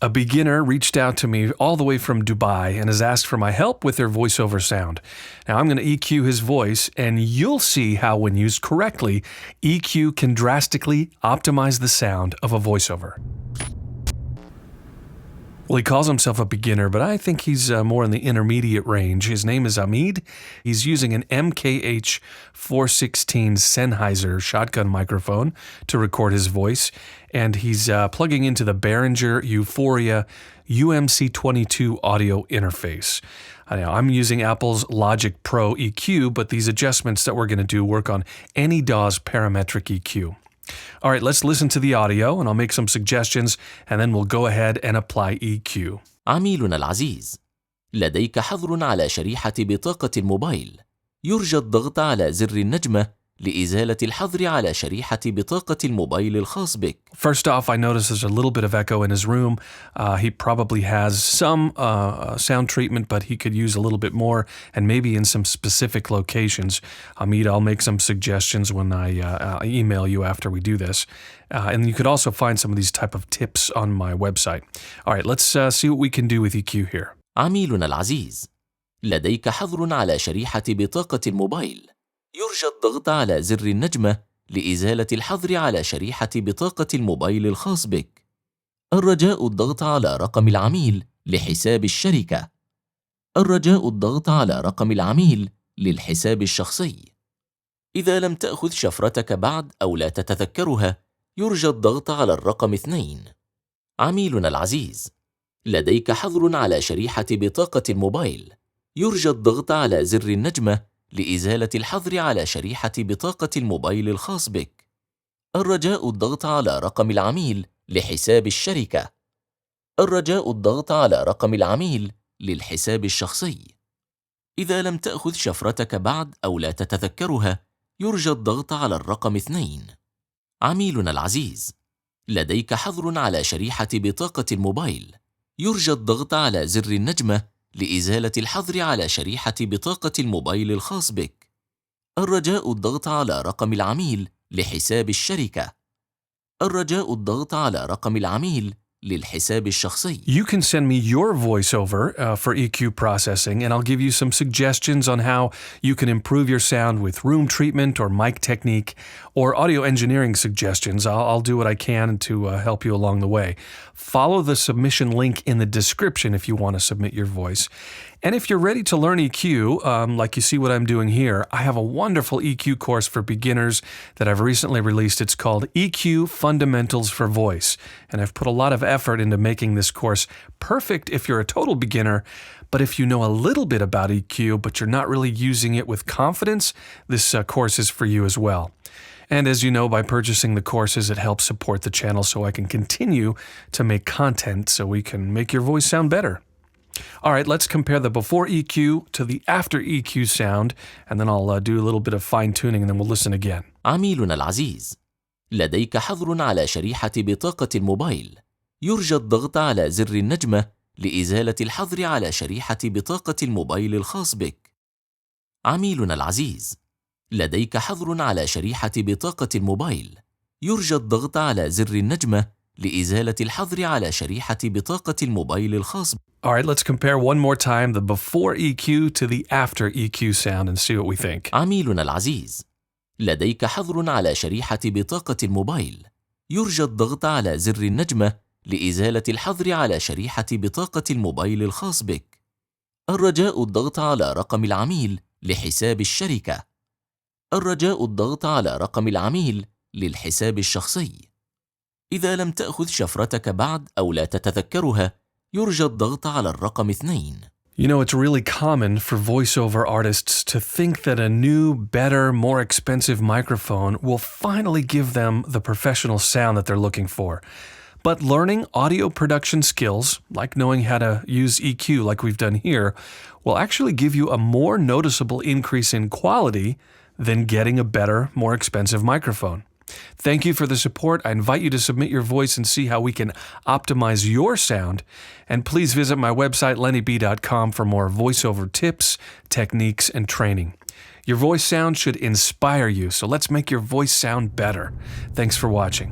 A beginner reached out to me all the way from Dubai and has asked for my help with their voiceover sound. Now I'm going to EQ his voice, and you'll see how, when used correctly, EQ can drastically optimize the sound of a voiceover. Well, he calls himself a beginner, but I think he's more in the intermediate range. His name is Hamid. He's using an MKH 416 Sennheiser shotgun microphone to record his voice, and he's plugging into the Behringer Euphoria UMC22 audio interface. Now, I'm using Apple's Logic Pro EQ, but these adjustments that we're going to do work on any DAW's parametric EQ. All right, let's listen to the audio, and I'll make some suggestions, and then we'll go ahead and apply EQ. عميلنا العزيز، لديك حظر على شريحة بطاقة الموبايل. يرجى الضغط على زر النجمة لإزالة الحظر على شريحة بطاقة الموبايل الخاص بك. First off, I notice there's a little bit of echo in his room. He probably has some sound treatment, but he could use a little bit more, and maybe in some specific locations. Hamid, I'll make some suggestions when I email you after we do this. And you could also find some of these type of tips on my website. All right, let's see what we can do with EQ here. عميلنا العزيز، لديك حظر على شريحة بطاقة الموبايل. يرجى الضغط على زر النجمة لإزالة الحظر على شريحة بطاقة الموبايل الخاص بك. الرجاء الضغط على رقم العميل لحساب الشركة. الرجاء الضغط على رقم العميل للحساب الشخصي. إذا لم تأخذ شفرتك بعد أو لا تتذكرها، يرجى الضغط على الرقم 2. عميلنا العزيز، لديك حظر على شريحة بطاقة الموبايل. يرجى الضغط على زر النجمة لإزالة الحظر على شريحة بطاقة الموبايل الخاص بك. الرجاء الضغط على رقم العميل لحساب الشركة. الرجاء الضغط على رقم العميل للحساب الشخصي. إذا لم تأخذ شفرتك بعد أو لا تتذكرها، يرجى الضغط على الرقم 2. عميلنا العزيز، لديك حظر على شريحة بطاقة الموبايل. يرجى الضغط على زر النجمة لإزالة الحظر على شريحة بطاقة الموبايل الخاص بك. الرجاء الضغط على رقم العميل لحساب الشركة. الرجاء الضغط على رقم العميل للحساب الشخصي. You can send me your voiceover for EQ processing, and I'll give you some suggestions on how you can improve your sound with room treatment or mic technique or audio engineering suggestions. I'll do what I can to help you along the way. Follow the submission link in the description if you want to submit your voice. And if you're ready to learn EQ, like you see what I'm doing here, I have a wonderful EQ course for beginners that I've recently released. It's called EQ Fundamentals for Voice. And I've put a lot of effort into making this course perfect if you're a total beginner. But if you know a little bit about EQ, but you're not really using it with confidence, this course is for you as well. And as you know, by purchasing the courses, it helps support the channel so I can continue to make content so we can make your voice sound better. All right, let's compare the before EQ to the after EQ sound, and then I'll do a little bit of fine-tuning, and then we'll listen again. عميلنا العزيز، لديك حظر على شريحة بطاقة الموبايل. يرجى الضغط على زر النجمة لإزالة الحظر على شريحة بطاقة الموبايل الخاص بك. عميلنا العزيز، لديك حظر على شريحة بطاقة الموبايل. يرجى الضغط على زر النجمة لإزالة الحظر على شريحة بطاقة الموبايل الخاص. All right, let's compare one more time the before EQ to the after EQ sound and see what we think. عميلنا العزيز، لديك حظر على شريحة بطاقة الموبايل. يرجى الضغط على زر النجمة لإزالة الحظر على شريحة بطاقة الموبايل الخاص بك. الرجاء الضغط على رقم العميل لحساب الشركة. الرجاء الضغط على رقم العميل للحساب الشخصي. إذا لم تأخذ شفرتك بعد أو لا تتذكرها، يرجى الضغط على الرقم 2. You know, it's really common for voiceover artists to think that a new, better, more expensive microphone will finally give them the professional sound that they're looking for. But learning audio production skills, like knowing how to use EQ like we've done here, will actually give you a more noticeable increase in quality than getting a better, more expensive microphone. Thank you for the support. I invite you to submit your voice and see how we can optimize your sound. And please visit my website, lennyb.com, for more voiceover tips, techniques, and training. Your voice sound should inspire you, so let's make your voice sound better. Thanks for watching.